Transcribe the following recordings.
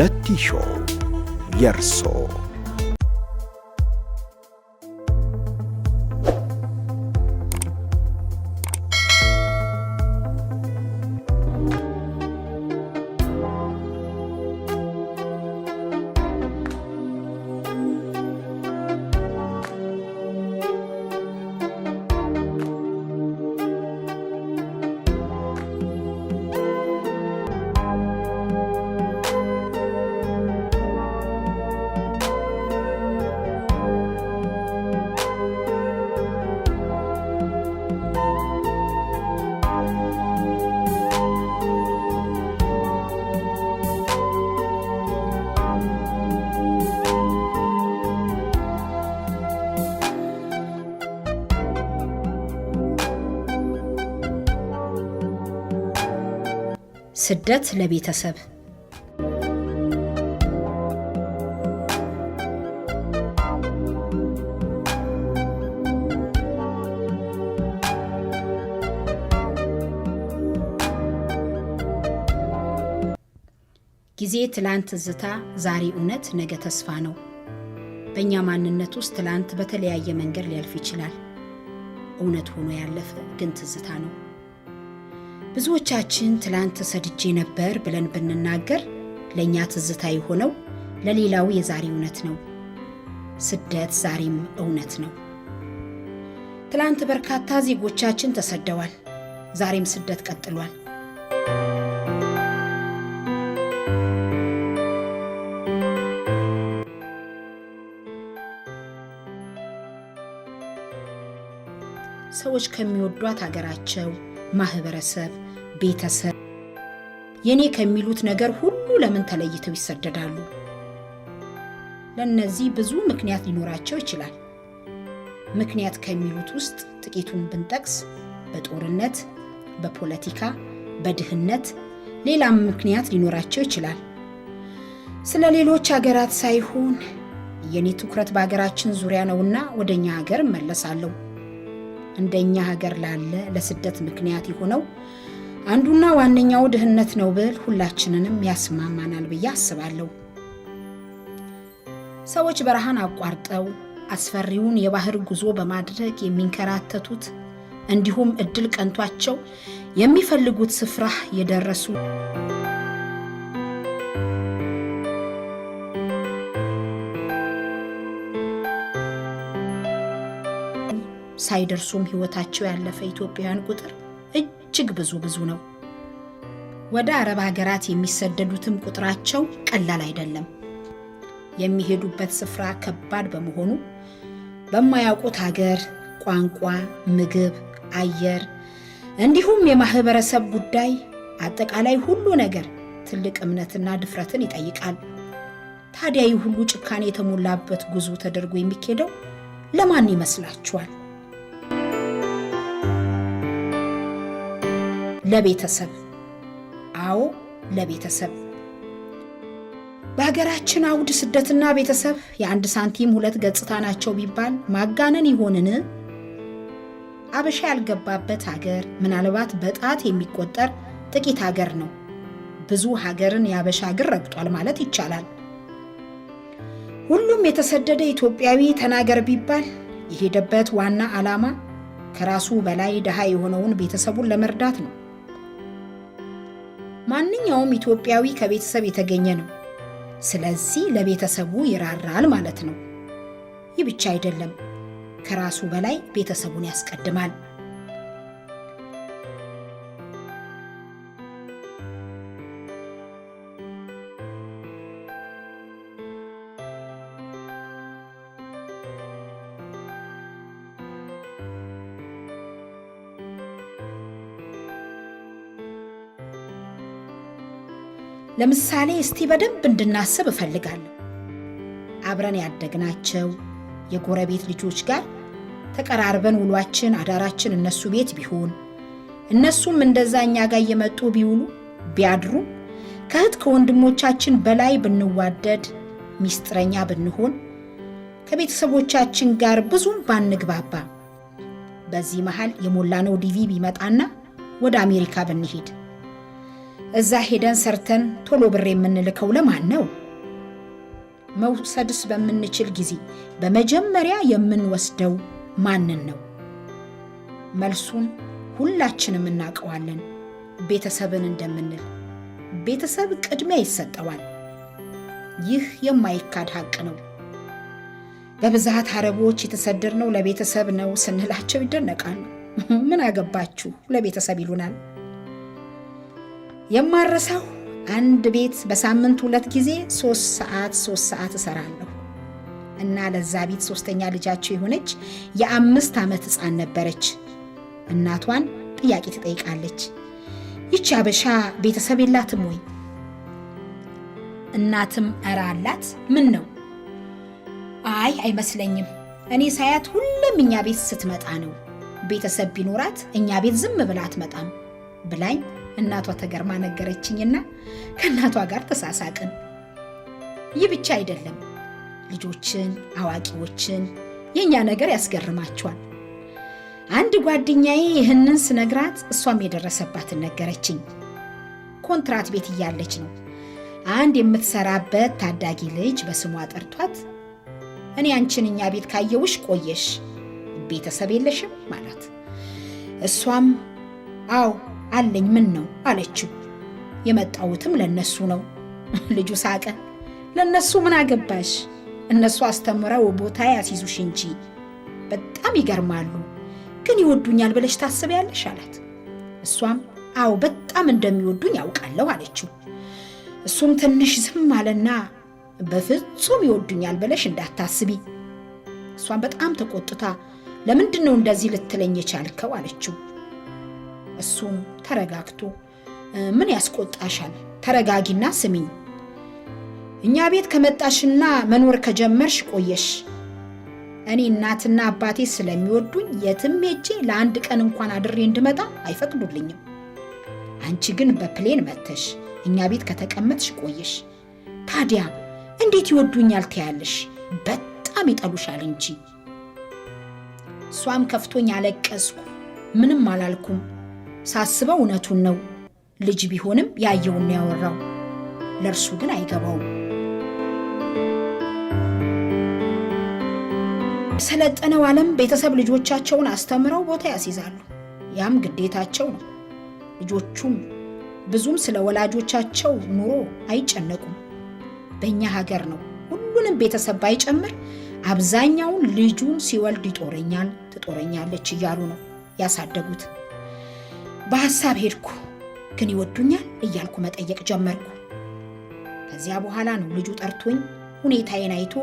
ለቲ ሾው የርሶ ስደት ለቤተሰብ ጊዜ ትላንት ትዝታ ዛሬ እውነት ነገ ተስፋ ነው። በእኛ ማንነት ውስጥ ትላንት በተለያየ መንገድ ሊያልፍ ይችላል። እውነት ሆኖ ያለፈ ግን ትዝታ ነው። ብዙዎቻችን ትላንት ተሰድጄ ነበር ብለን ብንናገር ለኛ ትዝታ የሆነው ለሌላው የዛሬ እውነት ነው። ስደት ዛሬም እውነት ነው። ትላንት በርካታ ዜጎቻችን ተሰደዋል። ዛሬም ስደት ቀጥሏል። ሰዎች ከሚወዷት ሀገራቸው፣ ማህበረሰብ፣ ቤተሰብ የኔ ከሚሉት ነገር ሁሉ ለምን ተለይተው ይሰደዳሉ? ለነዚህ ብዙ ምክንያት ሊኖራቸው ይችላል። ምክንያት ከሚሉት ውስጥ ጥቂቱን ብንጠቅስ በጦርነት፣ በፖለቲካ፣ በድህነት ሌላም ምክንያት ሊኖራቸው ይችላል። ስለ ሌሎች ሀገራት ሳይሆን የኔ ትኩረት በሀገራችን ዙሪያ ነውና ወደኛ ሀገር እመለሳለሁ። እንደኛ ሀገር ላለ ለስደት ምክንያት የሆነው አንዱና ዋነኛው ድህነት ነው ብል ሁላችንንም ያስማማናል ብዬ አስባለሁ። ሰዎች በረሃን አቋርጠው አስፈሪውን የባህር ጉዞ በማድረግ የሚንከራተቱት እንዲሁም እድል ቀንቷቸው የሚፈልጉት ስፍራ የደረሱ ሳይደርሱም ህይወታቸው ያለፈ ኢትዮጵያውያን ቁጥር እጅግ ብዙ ነው። ወደ አረብ ሀገራት የሚሰደዱትም ቁጥራቸው ቀላል አይደለም። የሚሄዱበት ስፍራ ከባድ በመሆኑ በማያውቁት ሀገር ቋንቋ፣ ምግብ፣ አየር እንዲሁም የማህበረሰብ ጉዳይ አጠቃላይ ሁሉ ነገር ትልቅ እምነትና ድፍረትን ይጠይቃል። ታዲያ ይህ ሁሉ ጭካኔ የተሞላበት ጉዞ ተደርጎ የሚኬደው ለማን ይመስላችኋል? ለቤተሰብ። አዎ ለቤተሰብ። በሀገራችን አውድ ስደትና ቤተሰብ የአንድ ሳንቲም ሁለት ገጽታ ናቸው ቢባል ማጋነን ይሆንን? አበሻ ያልገባበት ሀገር ምናልባት በጣት የሚቆጠር ጥቂት ሀገር ነው። ብዙ ሀገርን የአበሻ እግር ረግጧል ማለት ይቻላል። ሁሉም የተሰደደ ኢትዮጵያዊ ተናገር ቢባል የሄደበት ዋና ዓላማ ከራሱ በላይ ድሃ የሆነውን ቤተሰቡን ለመርዳት ነው። ማንኛውም ኢትዮጵያዊ ከቤተሰብ የተገኘ ነው። ስለዚህ ለቤተሰቡ ይራራል ማለት ነው። ይህ ብቻ አይደለም፣ ከራሱ በላይ ቤተሰቡን ያስቀድማል። ለምሳሌ እስቲ በደንብ እንድናስብ እፈልጋለሁ። አብረን ያደግናቸው የጎረቤት ልጆች ጋር ተቀራርበን ውሏችን አዳራችን እነሱ ቤት ቢሆን እነሱም እንደዛ እኛ ጋር እየመጡ ቢውሉ ቢያድሩ ከእህት ከወንድሞቻችን በላይ ብንዋደድ ሚስጥረኛ ብንሆን ከቤተሰቦቻችን ጋር ብዙም ባንግባባ በዚህ መሃል የሞላነው ዲቪ ቢመጣና ወደ አሜሪካ ብንሄድ እዛ ሄደን ሰርተን ቶሎ ብር የምንልከው ለማን ነው? መውሰድስ በምንችል ጊዜ በመጀመሪያ የምንወስደው ማንን ነው? መልሱን ሁላችንም እናውቀዋለን። ቤተሰብን እንደምንል ቤተሰብ ቅድሚያ ይሰጠዋል። ይህ የማይካድ ሀቅ ነው። በብዛት አረቦች የተሰደድነው ለቤተሰብ ነው ስንላቸው ይደነቃሉ። ምን አገባችሁ ለቤተሰብ ይሉናል። የማረሳው አንድ ቤት በሳምንት 2 ጊዜ 3 ሰዓት እሰራለሁ እና ለዛ ቤት 3ኛ ልጃቸው የሆነች የ5 ዓመት ሕፃን ነበረች። እናቷን ጥያቄ ትጠይቃለች። ይቺ አበሻ ቤተሰብ የላትም ወይ? እናትም ኧረ አላት። ምን ነው? አይ አይመስለኝም፣ እኔ ሳያት ሁሉም እኛ ቤት ስትመጣ ነው። ቤተሰብ ቢኖራት እኛ ቤት ዝም ብላ አትመጣም ብላኝ እናቷ ተገርማ ነገረችኝና ከእናቷ ጋር ተሳሳቅን። ይህ ብቻ አይደለም፣ ልጆችን አዋቂዎችን የኛ ነገር ያስገርማቸዋል። አንድ ጓደኛዬ ይህንን ስነግራት እሷም የደረሰባትን ነገረችኝ። ኮንትራት ቤት እያለች ነው አንድ የምትሰራበት ታዳጊ ልጅ በስሟ ጠርቷት እኔ አንቺን እኛ ቤት ካየውሽ ቆየሽ፣ ቤተሰብ የለሽም ማለት። እሷም አው አለኝ ምን ነው አለችው። የመጣሁትም ለነሱ ነው። ልጁ ሳቀ። ለነሱ ምን አገባሽ? እነሱ አስተምረው ቦታ ያስይዙሽ እንጂ በጣም ይገርማሉ። ግን ይወዱኛል ብለሽ ታስቢያለሽ አላት። እሷም አው በጣም እንደሚወዱኝ ያውቃለሁ አለችው። እሱም ትንሽ ዝም አለና በፍጹም ይወዱኛል ብለሽ እንዳታስቢ። እሷም በጣም ተቆጥታ ለምንድን ነው እንደዚህ ልትለኝ የቻልከው አለችው። እሱም ተረጋግቶ ምን ያስቆጣሻል? ተረጋጊና ስሚኝ። እኛ ቤት ከመጣሽና መኖር ከጀመርሽ ቆየሽ። እኔ እናትና አባቴ ስለሚወዱኝ የትም ሄጄ ለአንድ ቀን እንኳን አድሬ እንድመጣ አይፈቅዱልኝም። አንቺ ግን በፕሌን መተሽ እኛ ቤት ከተቀመጥሽ ቆየሽ። ታዲያ እንዴት ይወዱኛል ትያለሽ? በጣም ይጠሉሻል እንጂ። እሷም ከፍቶኝ አለቀስኩ። ምንም አላልኩም። ሳስበው እውነቱን ነው። ልጅ ቢሆንም ያየውን ነው ያወራው። ለእርሱ ግን አይገባውም። ሰለጠነው ዓለም ቤተሰብ ልጆቻቸውን አስተምረው ቦታ ያስይዛሉ። ያም ግዴታቸው ነው። ልጆቹም ብዙም ስለ ወላጆቻቸው ኑሮ አይጨነቁም። በእኛ ሀገር ነው ሁሉንም ቤተሰብ ባይጨምር አብዛኛውን ልጁን ሲወልድ ይጦረኛል ትጦረኛለች እያሉ ነው ያሳደጉት። በሐሳብ ሄድኩ። ግን ይወዱኛል እያልኩ መጠየቅ ጀመርኩ። ከዚያ በኋላ ነው ልጁ ጠርቶኝ ሁኔታዬን አይቶ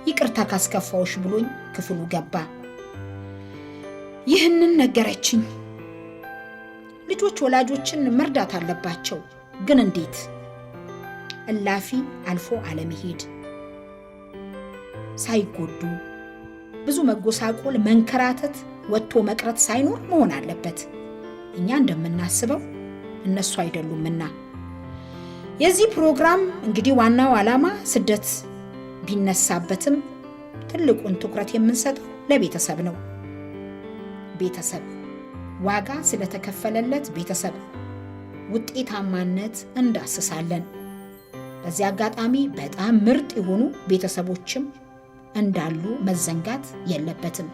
ይቅርታ ካስከፋውሽ ብሎኝ ክፍሉ ገባ። ይህንን ነገረችኝ። ልጆች ወላጆችን መርዳት አለባቸው። ግን እንዴት? እላፊ አልፎ አለመሄድ፣ ሳይጎዱ ብዙ መጎሳቆል፣ መንከራተት፣ ወጥቶ መቅረት ሳይኖር መሆን አለበት። እኛ እንደምናስበው እነሱ አይደሉምና። የዚህ ፕሮግራም እንግዲህ ዋናው ዓላማ ስደት ቢነሳበትም ትልቁን ትኩረት የምንሰጠው ለቤተሰብ ነው። ቤተሰብ ዋጋ ስለተከፈለለት ቤተሰብ ውጤታማነት እንዳስሳለን። በዚህ አጋጣሚ በጣም ምርጥ የሆኑ ቤተሰቦችም እንዳሉ መዘንጋት የለበትም።